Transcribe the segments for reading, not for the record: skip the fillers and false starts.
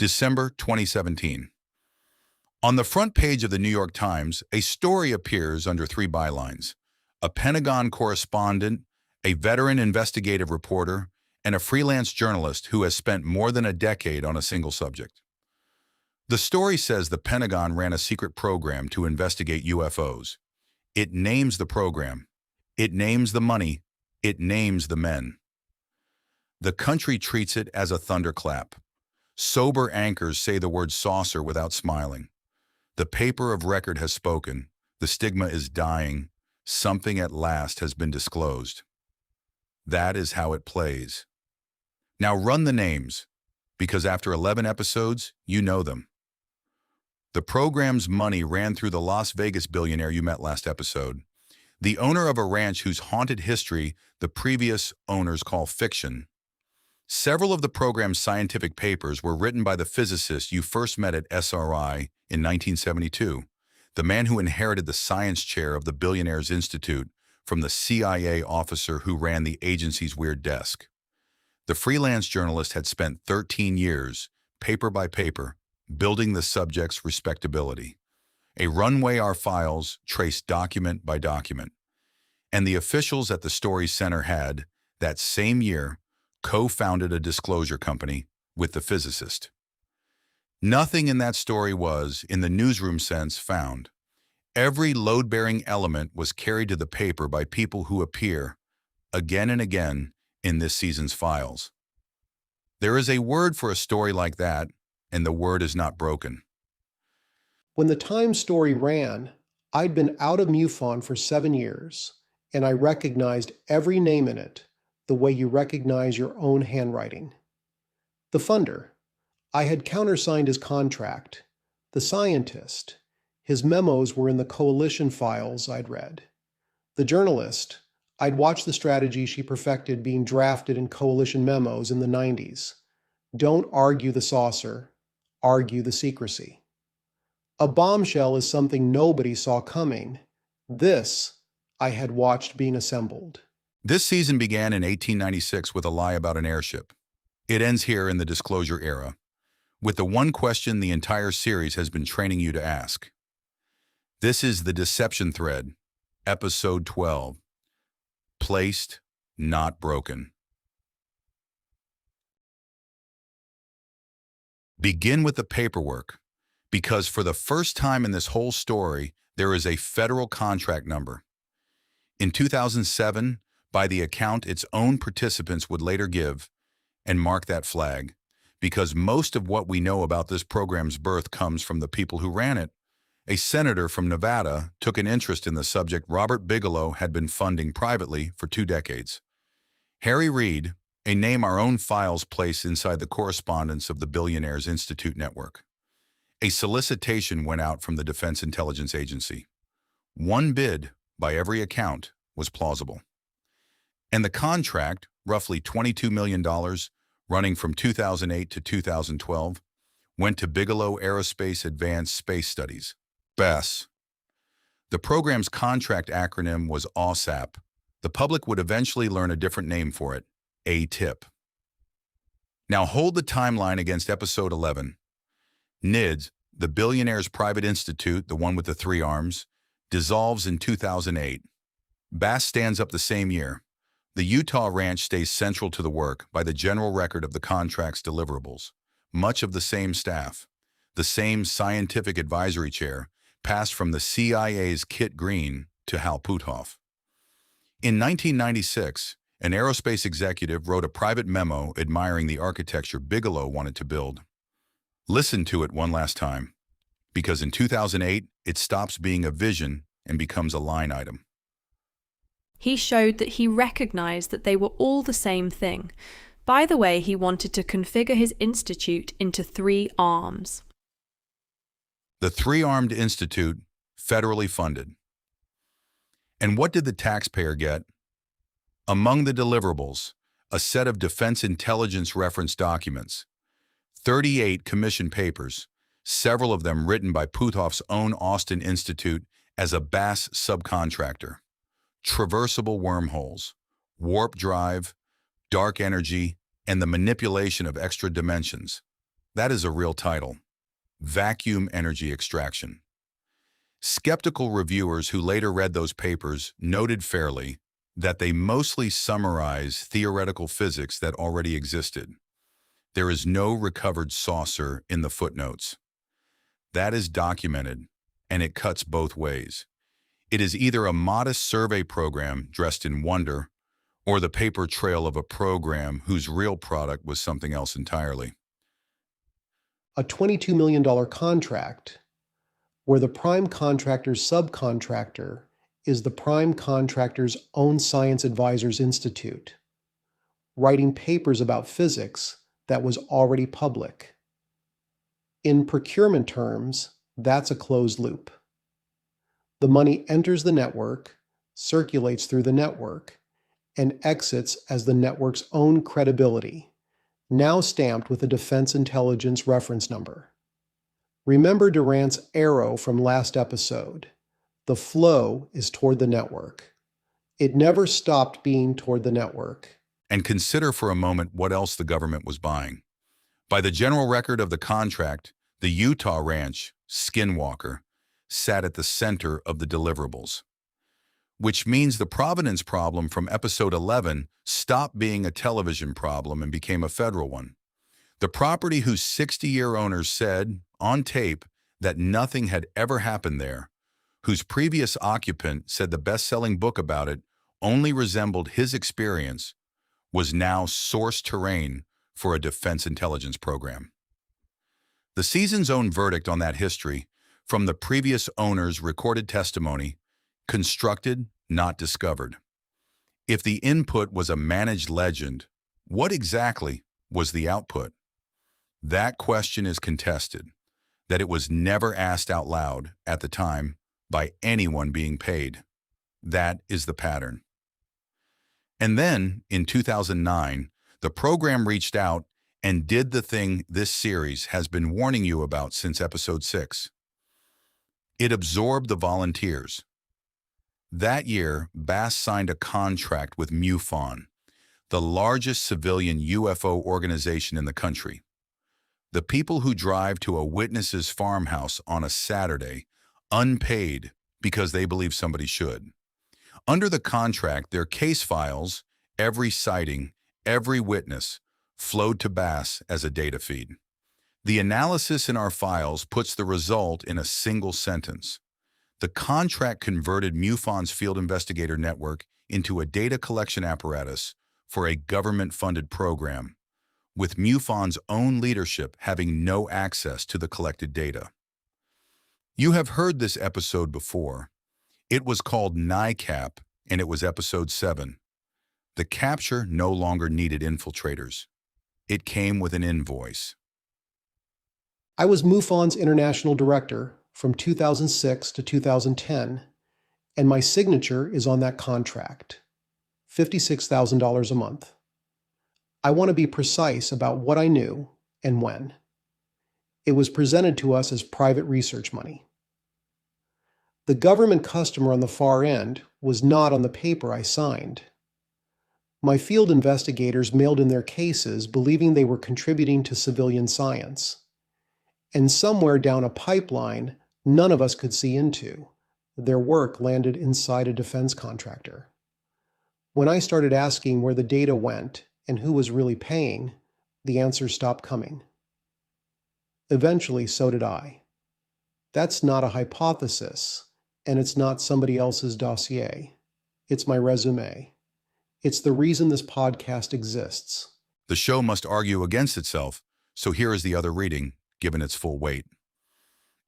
December 2017. On the front page of the New York Times, a story appears under three bylines: a Pentagon correspondent, a veteran investigative reporter, and a freelance journalist who has spent more than a decade on a single subject. The story says the Pentagon ran a secret program to investigate UFOs. It names the program. It names the money. It names the men. The country treats it as a thunderclap. Sober anchors say the word saucer without smiling. The paper of record has spoken. The stigma is dying. Something at last has been disclosed. That is how it plays. Now run the names, because after 11 episodes, you know them. The program's money ran through the Las Vegas billionaire you met last episode, the owner of a ranch whose haunted history the previous owners call fiction. Several of the program's scientific papers were written by the physicist you first met at SRI in 1972, the man who inherited the science chair of the Billionaires Institute from the CIA officer who ran the agency's weird desk. The freelance journalist had spent 13 years, paper by paper, building the subject's respectability. A runway our files traced document by document. And the officials at the Story Center had, that same year, co-founded a disclosure company with the physicist. Nothing in that story was, in the newsroom sense, found. Every load-bearing element was carried to the paper by people who appear, again and again, in this season's files. There is a word for a story like that, and the word is not broken. When the Times story ran, I'd been out of MUFON for 7 years, and I recognized every name in it the way you recognize your own handwriting. The funder, I had countersigned his contract. The scientist, his memos were in the coalition files I'd read. The journalist, I'd watched the strategy she perfected being drafted in coalition memos in the 90s. Don't argue the saucer, argue the secrecy. A bombshell is something nobody saw coming. This I had watched being assembled. This season began in 1896 with a lie about an airship. It ends here in the disclosure era, with the one question the entire series has been training you to ask. This is the Deception Thread, Episode 12. Placed, not broken. Begin with the paperwork, because for the first time in this whole story, there is a federal contract number. In 2007, by the account its own participants would later give, and mark that flag, because most of what we know about this program's birth comes from the people who ran it. A senator from Nevada took an interest in the subject Robert Bigelow had been funding privately for 2 decades. Harry Reid, a name our own files place inside the correspondence of the Billionaires Institute network. A solicitation went out from the Defense Intelligence Agency. One bid, by every account, was plausible. And the contract, roughly $22 million, running from 2008 to 2012, went to Bigelow Aerospace Advanced Space Studies, BASS. The program's contract acronym was AWSAP. The public would eventually learn a different name for it, ATIP. Now hold the timeline against Episode 11. NIDS, the Billionaires Private Institute, the one with the 3 arms, dissolves in 2008. BASS stands up the same year. The Utah ranch stays central to the work by the general record of the contract's deliverables. Much of the same staff, the same scientific advisory chair, passed from the CIA's Kit Green to Hal Puthoff. In 1996, an aerospace executive wrote a private memo admiring the architecture Bigelow wanted to build. Listen to it one last time, because in 2008, it stops being a vision and becomes a line item. He showed that he recognized that they were all the same thing. By the way, he wanted to configure his institute into 3 arms. The 3-armed institute, federally funded. And what did the taxpayer get? Among the deliverables, a set of Defense Intelligence reference documents, 38 commission papers, several of them written by Puthoff's own Austin Institute as a BASS subcontractor. Traversable wormholes, warp drive, dark energy, and the manipulation of extra dimensions. That is a real title. Vacuum energy extraction. Skeptical reviewers who later read those papers noted fairly that they mostly summarize theoretical physics that already existed. There is no recovered saucer in the footnotes. That is documented, and it cuts both ways. It is either a modest survey program dressed in wonder, or the paper trail of a program whose real product was something else entirely. A $22 million contract where the prime contractor's subcontractor is the prime contractor's own Science Advisors Institute, writing papers about physics that was already public. In procurement terms, that's a closed loop. The money enters the network, circulates through the network, and exits as the network's own credibility, now stamped with a Defense Intelligence reference number. Remember Durant's arrow from last episode. The flow is toward the network. It never stopped being toward the network. And consider for a moment what else the government was buying. By the general record of the contract, the Utah ranch, Skinwalker, sat at the center of the deliverables. Which means the provenance problem from episode 11 stopped being a television problem and became a federal one. The property whose 60-year owners said, on tape, that nothing had ever happened there, whose previous occupant said the best-selling book about it only resembled his experience, was now source terrain for a defense intelligence program. The season's own verdict on that history, from the previous owner's recorded testimony, constructed, not discovered. If the input was a managed legend, what exactly was the output? That question is contested, that it was never asked out loud at the time by anyone being paid. That is the pattern. And then, in 2009, the program reached out and did the thing this series has been warning you about since episode 6. It absorbed the volunteers. That year, Bass signed a contract with MUFON, the largest civilian UFO organization in the country. The people who drive to a witness's farmhouse on a Saturday, unpaid because they believe somebody should. Under the contract, their case files, every sighting, every witness, flowed to Bass as a data feed. The analysis in our files puts the result in a single sentence. The contract converted MUFON's field investigator network into a data collection apparatus for a government-funded program, with MUFON's own leadership having no access to the collected data. You have heard this episode before. It was called NICAP, and it was episode 7. The capture no longer needed infiltrators. It came with an invoice. I was MUFON's international director from 2006 to 2010, and my signature is on that contract, $56,000 a month. I want to be precise about what I knew and when. It was presented to us as private research money. The government customer on the far end was not on the paper I signed. My field investigators mailed in their cases believing they were contributing to civilian science. And somewhere down a pipeline none of us could see into, their work landed inside a defense contractor. When I started asking where the data went and who was really paying, the answers stopped coming. Eventually, so did I. That's not a hypothesis, and it's not somebody else's dossier. It's my resume. It's the reason this podcast exists. The show must argue against itself, so here is the other reading, given its full weight.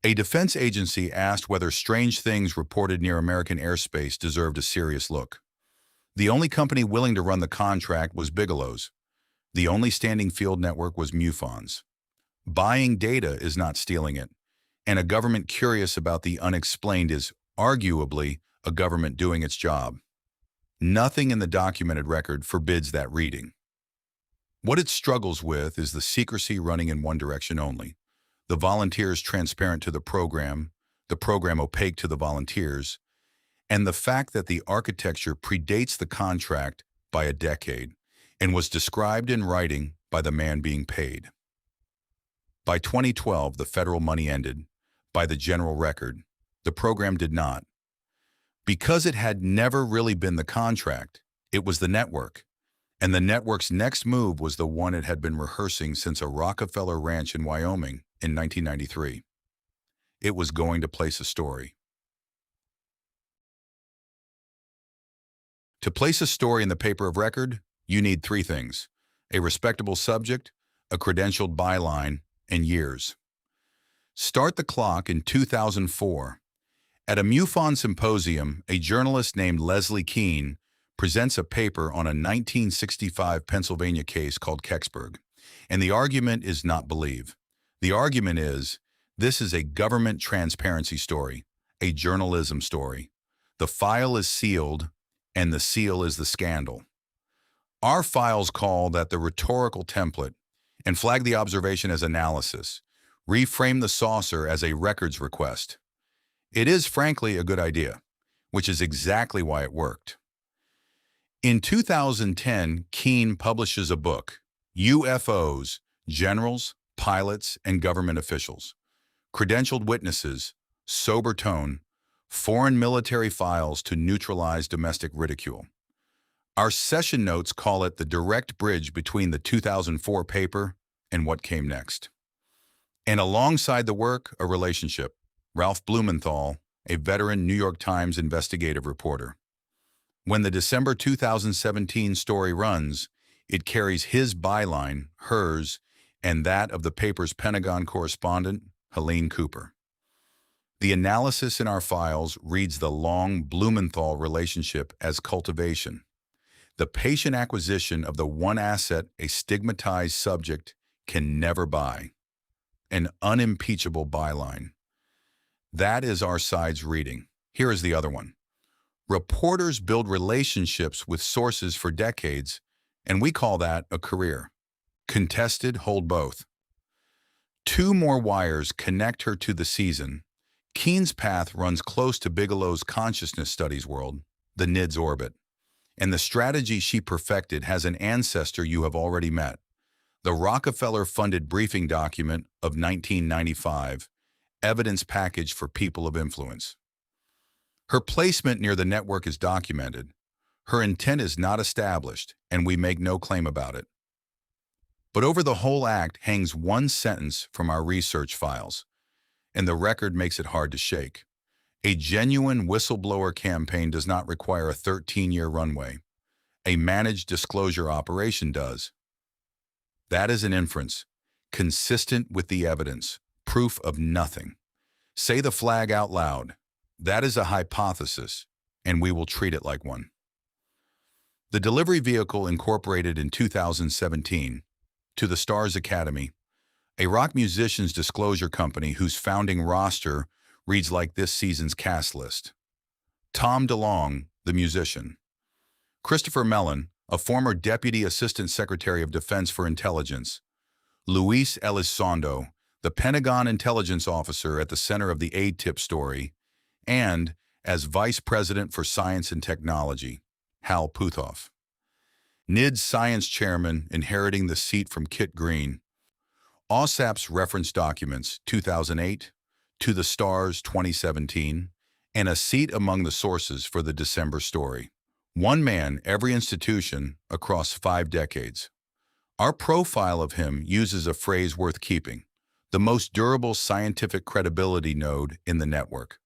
A defense agency asked whether strange things reported near American airspace deserved a serious look. The only company willing to run the contract was Bigelow's. The only standing field network was MUFON's. Buying data is not stealing it, and a government curious about the unexplained is, arguably, a government doing its job. Nothing in the documented record forbids that reading. What it struggles with is the secrecy running in one direction only, the volunteers transparent to the program opaque to the volunteers, and the fact that the architecture predates the contract by a decade and was described in writing by the man being paid. By 2012, the federal money ended. By the general record, the program did not. Because it had never really been the contract, it was the network. And the network's next move was the one it had been rehearsing since a Rockefeller ranch in Wyoming in 1993. It was going to place a story. To place a story in the paper of record, you need three things: a respectable subject, a credentialed byline, and years. Start the clock in 2004. At a MUFON symposium, a journalist named Leslie Keene presents a paper on a 1965 Pennsylvania case called Kecksburg. And the argument is not believe. The argument is, this is a government transparency story, a journalism story. The file is sealed, and the seal is the scandal. Our files call that the rhetorical template and flag the observation as analysis, reframe the saucer as a records request. It is frankly a good idea, which is exactly why it worked. In 2010, Keene publishes a book, UFOs, Generals, Pilots, and Government Officials, Credentialed Witnesses, Sober Tone, Foreign Military Files to Neutralize Domestic Ridicule. Our session notes call it the direct bridge between the 2004 paper and what came next. And alongside the work, a relationship. Ralph Blumenthal, a veteran New York Times investigative reporter. When the December 2017 story runs, it carries his byline, hers, and that of the paper's Pentagon correspondent, Helene Cooper. The analysis in our files reads the long Blumenthal relationship as cultivation, the patient acquisition of the one asset a stigmatized subject can never buy, an unimpeachable byline. That is our side's reading. Here is the other one. Reporters build relationships with sources for decades, and we call that a career. Contested, hold both. Two more wires connect her to the season. Keene's path runs close to Bigelow's consciousness studies world, the NIDS orbit. And the strategy she perfected has an ancestor you have already met. The Rockefeller-funded briefing document of 1995, Evidence Package for People of Influence. Her placement near the network is documented. Her intent is not established, and we make no claim about it. But over the whole act hangs one sentence from our research files, and the record makes it hard to shake. A genuine whistleblower campaign does not require a 13-year runway. A managed disclosure operation does. That is an inference, consistent with the evidence, proof of nothing. Say the flag out loud. That is a hypothesis, and we will treat it like one. The delivery vehicle incorporated in 2017 to the Stars Academy, a rock musicians disclosure company whose founding roster reads like this season's cast list. Tom DeLonge, the musician. Christopher Mellon, a former Deputy Assistant Secretary of Defense for Intelligence. Luis Elizondo, the Pentagon intelligence officer at the center of the ATIP story, and, as Vice President for Science and Technology, Hal Puthoff. NIDS Science Chairman inheriting the seat from Kit Green. OSAP's reference documents, 2008, To the Stars, 2017, and a seat among the sources for the December story. One man, every institution, across 5 decades. Our profile of him uses a phrase worth keeping, the most durable scientific credibility node in the network.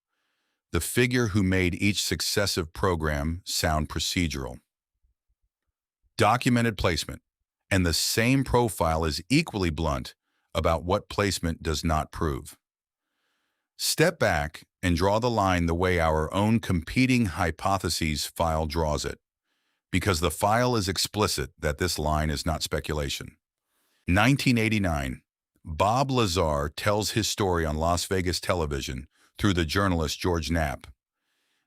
The figure who made each successive program sound procedural. Documented placement, and the same profile is equally blunt about what placement does not prove. Step back and draw the line the way our own competing hypotheses file draws it, because the file is explicit that this line is not speculation. 1989, Bob Lazar tells his story on Las Vegas television through the journalist George Knapp.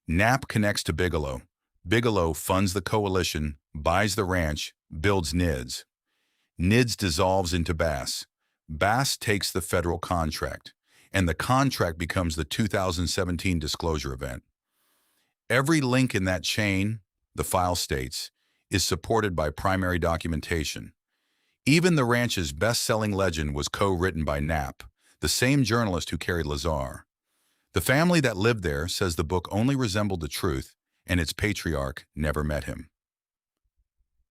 Knapp connects to Bigelow. Bigelow funds the coalition, buys the ranch, builds NIDS. NIDS dissolves into Bass. Bass takes the federal contract, and the contract becomes the 2017 disclosure event. Every link in that chain, the file states, is supported by primary documentation. Even the ranch's best-selling legend was co-written by Knapp, the same journalist who carried Lazar. The family that lived there says the book only resembled the truth, and its patriarch never met him.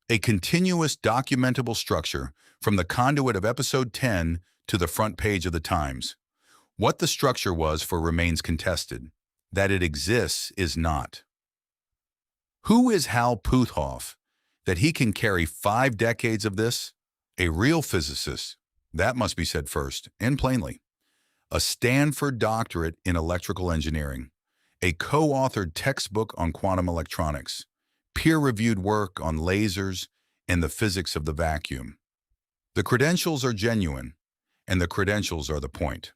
A continuous documentable structure from the conduit of episode 10 to the front page of the Times. What the structure was for remains contested. That it exists is not. Who is Hal Puthoff that he can carry 5 decades of this? A real physicist, that must be said first and plainly. A Stanford doctorate in electrical engineering, a co-authored textbook on quantum electronics, peer-reviewed work on lasers and the physics of the vacuum. The credentials are genuine, and the credentials are the point.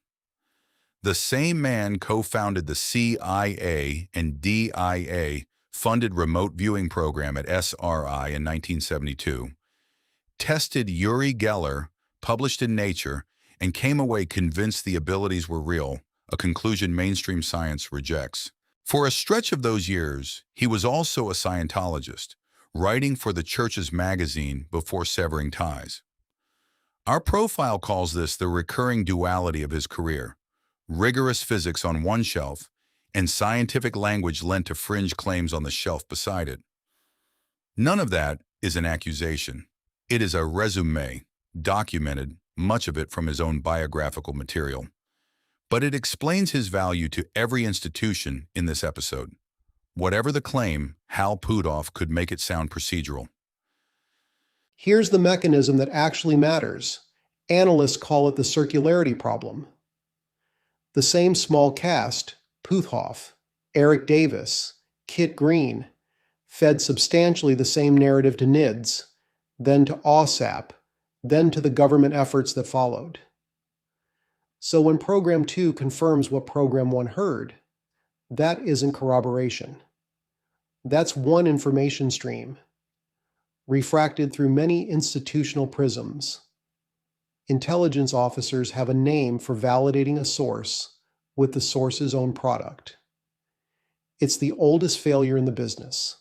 The same man co-founded the CIA and DIA-funded remote viewing program at SRI in 1972, tested Uri Geller, published in Nature, and came away convinced the abilities were real, a conclusion mainstream science rejects. For a stretch of those years, he was also a Scientologist, writing for the church's magazine before severing ties. Our profile calls this the recurring duality of his career: rigorous physics on one shelf and scientific language lent to fringe claims on the shelf beside it. None of that is an accusation. It is a resume, documented, much of it from his own biographical material. But it explains his value to every institution in this episode. Whatever the claim, Hal Puthoff could make it sound procedural. Here's the mechanism that actually matters. Analysts call it the circularity problem. The same small cast, Puthoff, Eric Davis, Kit Green, fed substantially the same narrative to NIDS, then to OSAP, then to the government efforts that followed. So when Program 2 confirms what Program 1 heard, that isn't corroboration. That's one information stream, refracted through many institutional prisms. Intelligence officers have a name for validating a source with the source's own product. It's the oldest failure in the business.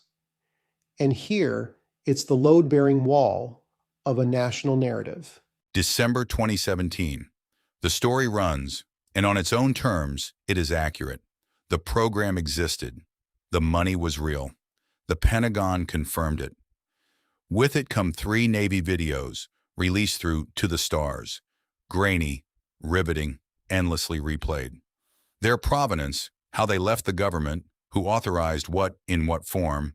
And here, it's the load-bearing wall of a national narrative. December 2017. The story runs, and on its own terms, it is accurate. The program existed. The money was real. The Pentagon confirmed it. With it come 3 Navy videos released through To the Stars. Grainy, riveting, endlessly replayed. Their provenance, how they left the government, who authorized what in what form,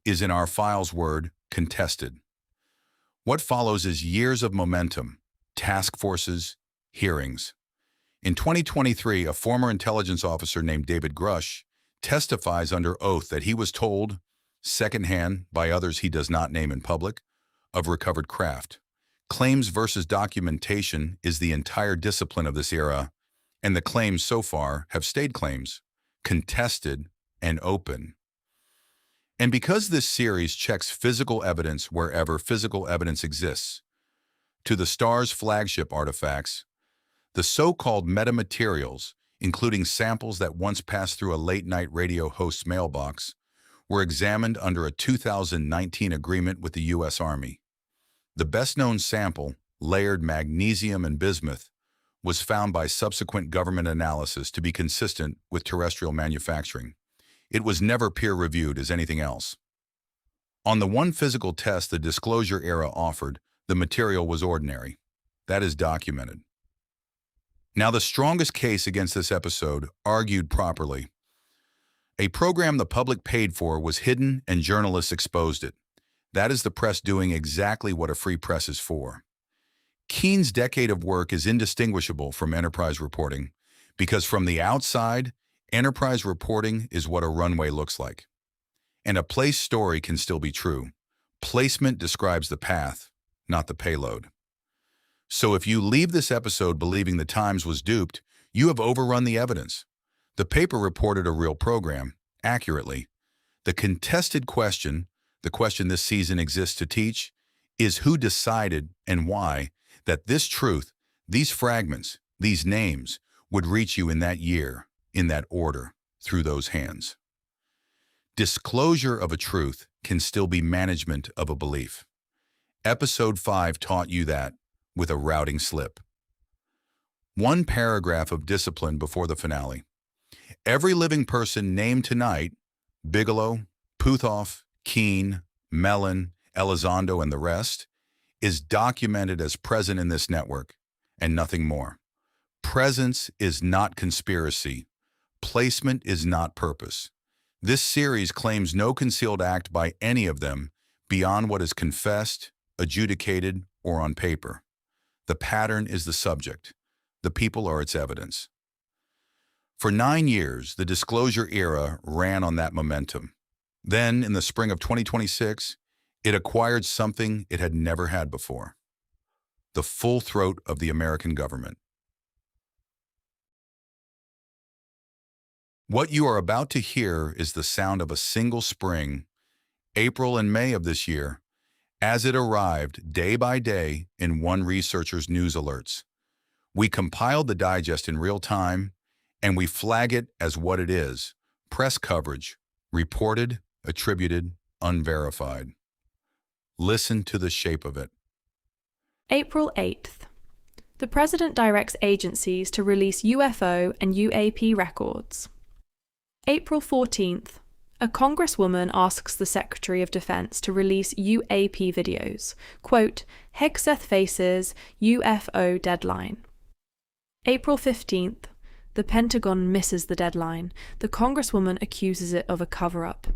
is in our file's word, contested. What follows is years of momentum, task forces, hearings. In 2023, a former intelligence officer named David Grush testifies under oath that he was told, secondhand by others he does not name in public, of recovered craft. Claims versus documentation is the entire discipline of this era, and the claims so far have stayed claims, contested and open. And because this series checks physical evidence wherever physical evidence exists, To the Stars' flagship artifacts, the so-called metamaterials, including samples that once passed through a late-night radio host's mailbox, were examined under a 2019 agreement with the U.S. Army. The best-known sample, layered magnesium and bismuth, was found by subsequent government analysis to be consistent with terrestrial manufacturing. It was never peer-reviewed as anything else. On the one physical test the disclosure era offered, the material was ordinary. That is documented. Now, the strongest case against this episode, argued properly. A program the public paid for was hidden and journalists exposed it. That is the press doing exactly what a free press is for. Keene's decade of work is indistinguishable from enterprise reporting because from the outside, enterprise reporting is what a runway looks like. And a place story can still be true. Placement describes the path, not the payload. So if you leave this episode believing the Times was duped, you have overrun the evidence. The paper reported a real program, accurately. The contested question, the question this season exists to teach, is who decided and why that this truth, these fragments, these names, would reach you in that year, in that order, through those hands. Disclosure of a truth can still be management of a belief. Episode 5 taught you that, with a routing slip. One paragraph of discipline before the finale. Every living person named tonight, Bigelow, Puthoff, Keene, Mellon, Elizondo, and the rest, is documented as present in this network, and nothing more. Presence is not conspiracy. Placement is not purpose. This series claims no concealed act by any of them beyond what is confessed, adjudicated, or on paper. The pattern is the subject. The people are its evidence. For 9 years, the disclosure era ran on that momentum. Then, in the spring of 2026, it acquired something it had never had before: the full throat of the American government. What you are about to hear is the sound of a single spring, April and May of this year, as it arrived day by day in one researcher's news alerts. We compiled the digest in real time, and we flag it as what it is: press coverage, reported, attributed, unverified. Listen to the shape of it. April 8th. The President directs agencies to release UFO and UAP records. April 14th. A Congresswoman asks the Secretary of Defense to release UAP videos. Quote, Hegseth faces UFO deadline. April 15th. The Pentagon misses the deadline. The Congresswoman accuses it of a cover-up.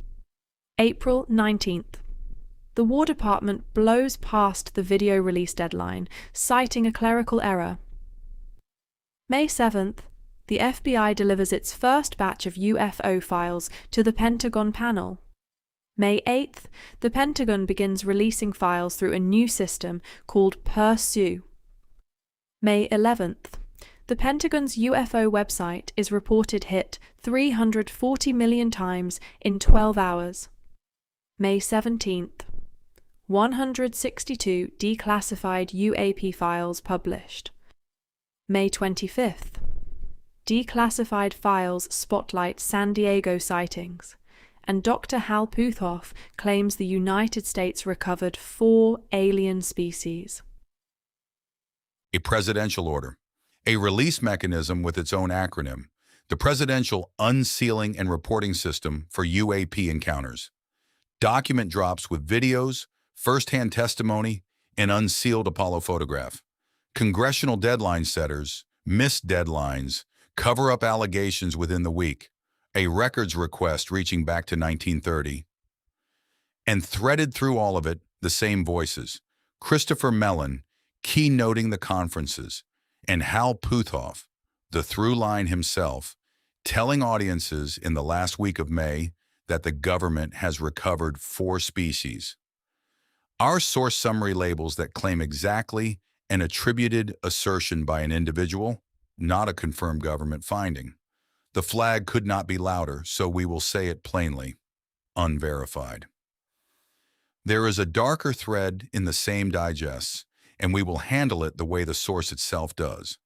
April 19th. The War Department blows past the video release deadline, citing a clerical error. May 7th. The FBI delivers its first batch of UFO files to the Pentagon panel. May 8th. The Pentagon begins releasing files through a new system called Pursu. May 11th. The Pentagon's UFO website is reported hit 340 million times in 12 hours. May 17th. 162 declassified UAP files published. May 25th. Declassified files spotlight San Diego sightings, and Dr. Hal Puthoff claims the United States recovered 4 alien species. A presidential order. A release mechanism with its own acronym. The Presidential Unsealing and Reporting System for UAP Encounters. Document drops with videos, first-hand testimony, and unsealed Apollo photograph. Congressional deadline setters, missed deadlines, cover-up allegations within the week, a records request reaching back to 1930. And threaded through all of it, the same voices: Christopher Mellon, keynoting the conferences, and Hal Puthoff, the through line himself, telling audiences in the last week of May that the government has recovered 4 species. Our source summary labels that claim exactly an attributed assertion by an individual, not a confirmed government finding. The flag could not be louder, so we will say it plainly: unverified. There is a darker thread in the same digests, and we will handle it the way the source itself does.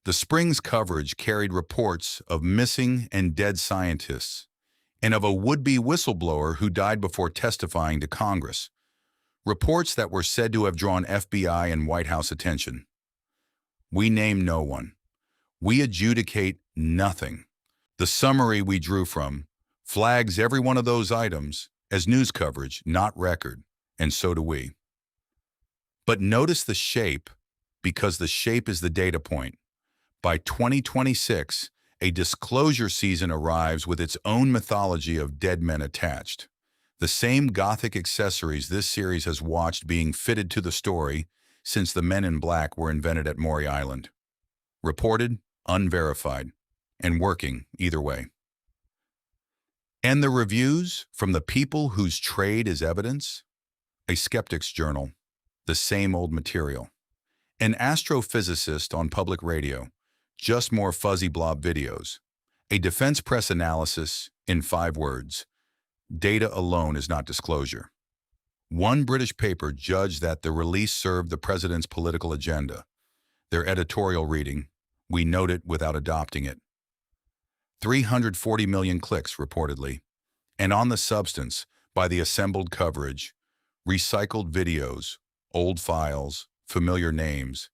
The spring's coverage carried reports of missing and dead scientists, and of a would-be whistleblower who died before testifying to Congress. Reports that were said to have drawn FBI and White House attention. We name no one. We adjudicate nothing. The summary we drew from flags every one of those items as news coverage, not record, and so do we. But notice the shape, because the shape is the data point. By 2026, a disclosure season arrives with its own mythology of dead men attached. The same Gothic accessories this series has watched being fitted to the story since the Men in Black were invented at Maury Island. Reported, unverified, and working either way. And the reviews from the people whose trade is evidence? A skeptic's journal, the same old material. An astrophysicist on public radio, just more fuzzy blob videos. A defense press analysis in 5 words. Data alone is not disclosure. One British paper judged that the release served the president's political agenda. Their editorial reading: we note it without adopting it. 340 million clicks, reportedly. And on the substance, by the assembled coverage, recycled videos, old files, familiar names,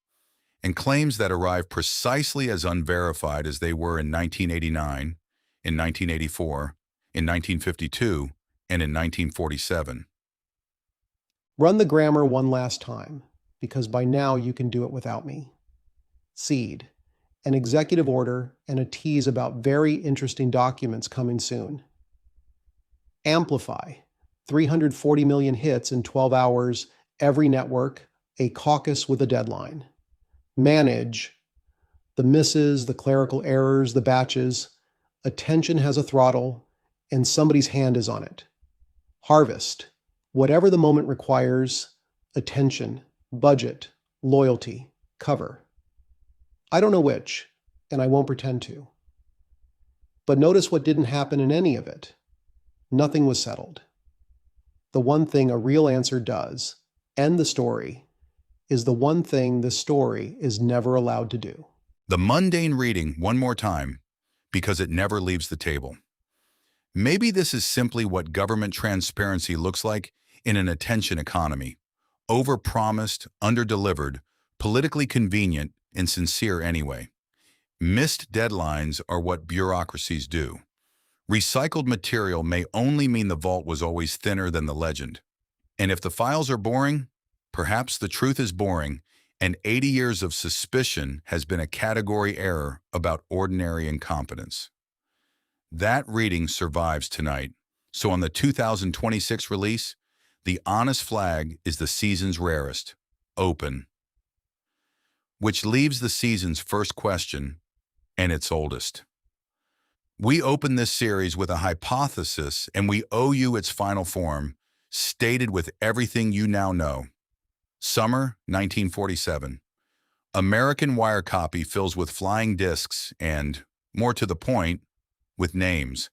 and claims that arrive precisely as unverified as they were in 1989, in 1984, in 1952, and in 1947. Run the grammar one last time, because by now you can do it without me. Seed, an executive order, and a tease about very interesting documents coming soon. Amplify, 340 million hits in 12 hours, every network, a caucus with a deadline. Manage, the misses, the clerical errors, the batches. Attention has a throttle, and somebody's hand is on it. Harvest, whatever the moment requires, attention, budget, loyalty, cover. I don't know which, and I won't pretend to. But notice what didn't happen in any of it. Nothing was settled. The one thing a real answer does, end the story, is the one thing the story is never allowed to do. The mundane reading one more time, because it never leaves the table. Maybe this is simply what government transparency looks like in an attention economy. Overpromised, underdelivered, politically convenient, and sincere anyway. Missed deadlines are what bureaucracies do. Recycled material may only mean the vault was always thinner than the legend. And if the files are boring, perhaps the truth is boring, and 80 years of suspicion has been a category error about ordinary incompetence. That reading survives tonight, so on the 2026 release, the honest flag is the season's rarest, open. Which leaves the season's first question, and its oldest. We open this series with a hypothesis, and we owe you its final form, stated with everything you now know. Summer 1947. American wire copy fills with flying discs and, more to the point, with names.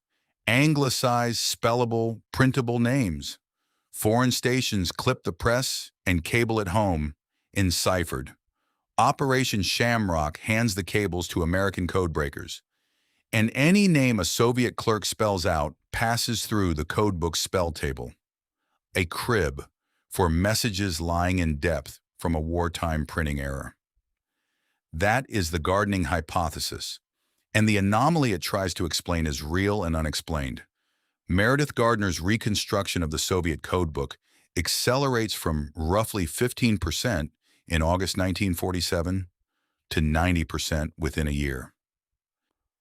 Anglicized, spellable, printable names. Foreign stations clip the press and cable it home, enciphered. Operation Shamrock hands the cables to American codebreakers. And any name a Soviet clerk spells out passes through the codebook spell table. A crib for messages lying in depth from a wartime printing error. That is the gardening hypothesis, and the anomaly it tries to explain is real and unexplained. Meredith Gardner's reconstruction of the Soviet codebook accelerates from roughly 15% in August 1947 to 90% within a year.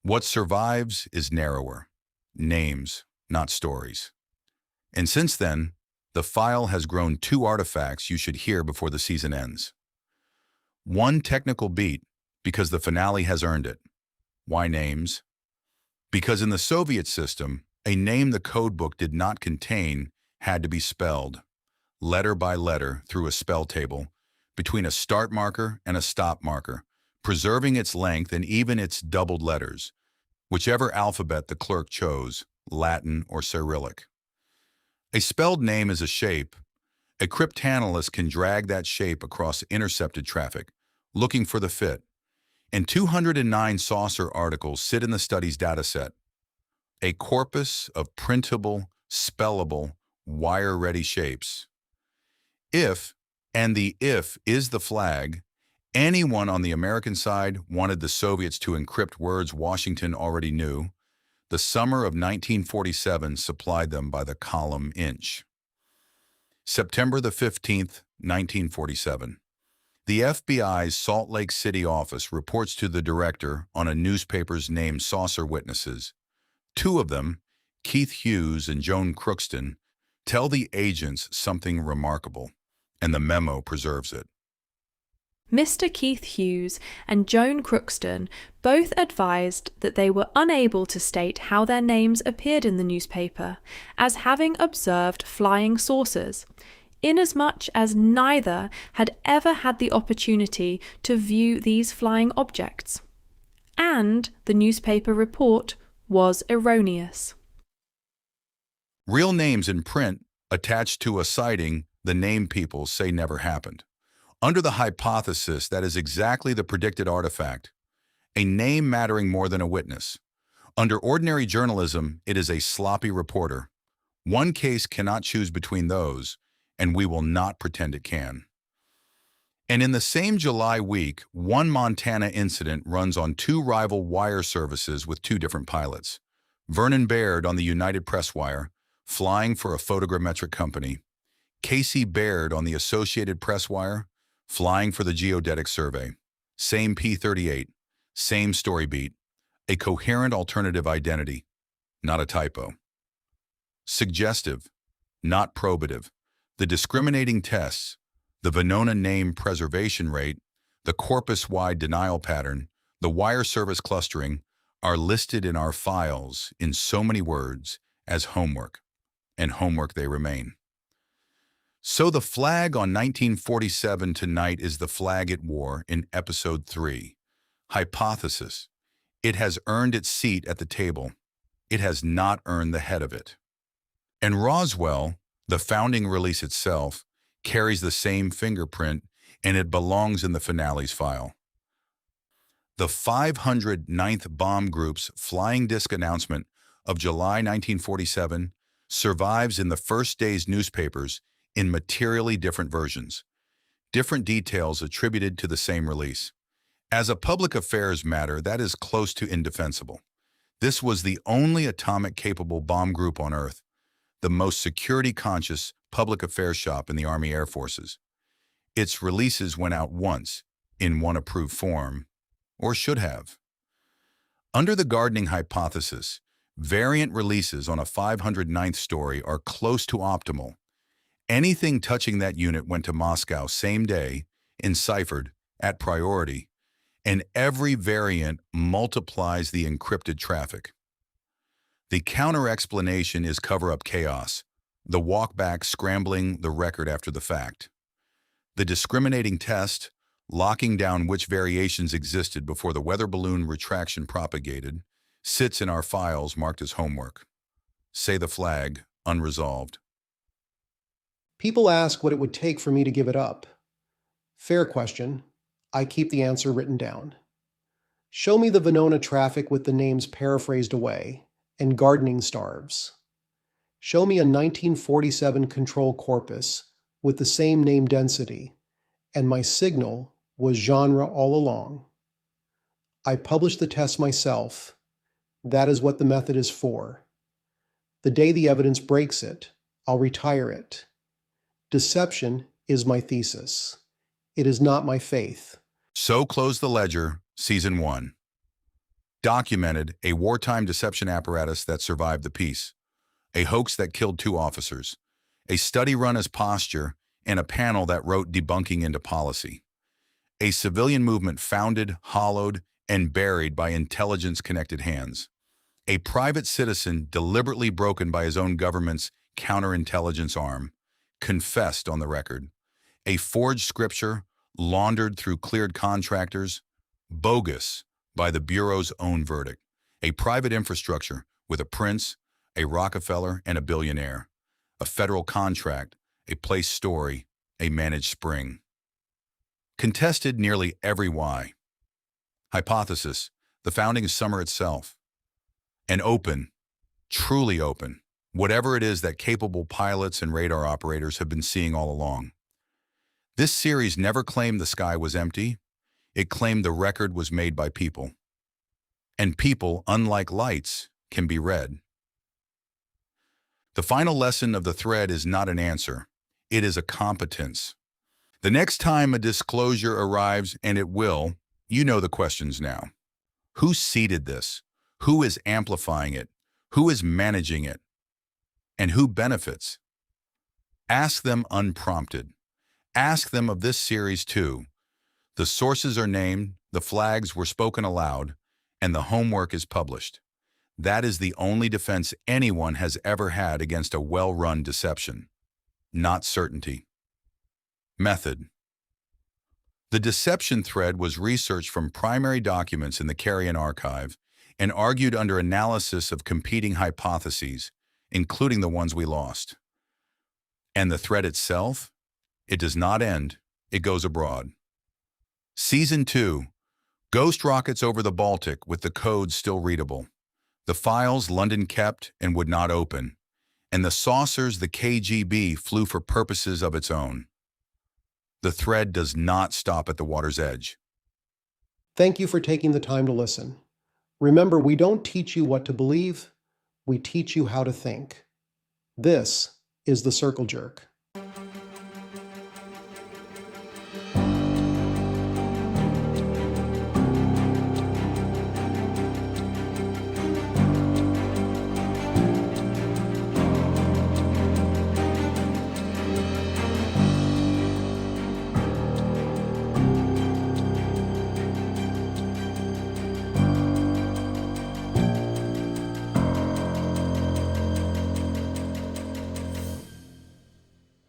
What survives is narrower, names, not stories. And since then, the file has grown 2 artifacts you should hear before the season ends. One technical beat, because the finale has earned it. Why names? Because in the Soviet system, a name the codebook did not contain had to be spelled, letter by letter through a spell table, between a start marker and a stop marker, preserving its length and even its doubled letters, whichever alphabet the clerk chose, Latin or Cyrillic. A spelled name is a shape. A cryptanalyst can drag that shape across intercepted traffic, looking for the fit. And 209 saucer articles sit in the study's dataset, a corpus of printable, spellable, wire-ready shapes. If, and the if is the flag, anyone on the American side wanted the Soviets to encrypt words Washington already knew, the summer of 1947 supplied them by the column inch. September the 15th, 1947. The FBI's Salt Lake City office reports to the director on a newspaper's named saucer witnesses. 2 of them, Keith Hughes and Joan Crookston, tell the agents something remarkable, and the memo preserves it. Mr. Keith Hughes and Joan Crookston both advised that they were unable to state how their names appeared in the newspaper as having observed flying saucers, inasmuch as neither had ever had the opportunity to view these flying objects. And the newspaper report was erroneous. Real names in print attached to a sighting the name people say never happened. Under the hypothesis that is exactly the predicted artifact, a name mattering more than a witness. Under ordinary journalism, it is a sloppy reporter. One case cannot choose between those, and we will not pretend it can. And in the same July week, one Montana incident runs on two rival wire services with two different pilots. Vernon Baird on the United Press wire, flying for a photogrammetric company. Casey Baird on the Associated Press wire, flying for the Geodetic Survey. Same P-38, same story beat. A coherent alternative identity, not a typo. Suggestive, not probative. The discriminating tests, the Venona name preservation rate, the corpus-wide denial pattern, the wire service clustering are listed in our files in so many words as homework, and homework they remain. So the flag on 1947 tonight is the flag it wore in Episode 3. Hypothesis. It has earned its seat at the table. It has not earned the head of it. And Roswell, the founding release itself, carries the same fingerprint, and it belongs in the finale's file. The 509th Bomb Group's flying disc announcement of July 1947 survives in the first day's newspapers in materially different versions, different details attributed to the same release. As a public affairs matter, that is close to indefensible. This was the only atomic-capable bomb group on Earth, the most security-conscious public affairs shop in the Army Air Forces. Its releases went out once, in one approved form, or should have. Under the gardening hypothesis, variant releases on a 509th story are close to optimal. Anything touching that unit went to Moscow same day, enciphered, at priority, and every variant multiplies the encrypted traffic. The counter-explanation is cover-up chaos, the walk-back scrambling the record after the fact. The discriminating test, locking down which variations existed before the weather balloon retraction propagated, sits in our files marked as homework. Say the flag, unresolved. People ask what it would take for me to give it up. Fair question. I keep the answer written down. Show me the Venona traffic with the names paraphrased away, and gardening starves. Show me a 1947 control corpus with the same name density, and my signal was genre all along. I published the test myself. That is what the method is for. The day the evidence breaks it, I'll retire it. Deception is my thesis. It is not my faith. So closed the ledger, Season 1. Documented a wartime deception apparatus that survived the peace, a hoax that killed 2 officers, a study run as posture, and a panel that wrote debunking into policy. A civilian movement founded, hollowed, and buried by intelligence-connected hands. A private citizen deliberately broken by his own government's counterintelligence arm, confessed on the record. A forged scripture laundered through cleared contractors, bogus by the Bureau's own verdict. A private infrastructure with a prince, a Rockefeller, and a billionaire. A federal contract, a place story, a managed spring. Contested nearly every why. Hypothesis, the founding is summer itself. And open, truly open, whatever it is that capable pilots and radar operators have been seeing all along. This series never claimed the sky was empty. It claimed the record was made by people. And people, unlike lights, can be read. The final lesson of the thread is not an answer. It is a competence. The next time a disclosure arrives, and it will, you know the questions now. Who seeded this? Who is amplifying it? Who is managing it? And who benefits? Ask them unprompted. Ask them of this series too. The sources are named, the flags were spoken aloud, and the homework is published. That is the only defense anyone has ever had against a well-run deception. Not certainty. Method. The deception thread was researched from primary documents in the Carrion Archive and argued under analysis of competing hypotheses, including the ones we lost. And the thread itself? It does not end, it goes abroad. Season 2. Ghost rockets over the Baltic with the codes still readable. The files London kept and would not open. And the saucers the KGB flew for purposes of its own. The thread does not stop at the water's edge. Thank you for taking the time to listen. Remember, we don't teach you what to believe, we teach you how to think. This is the Circle Jerk.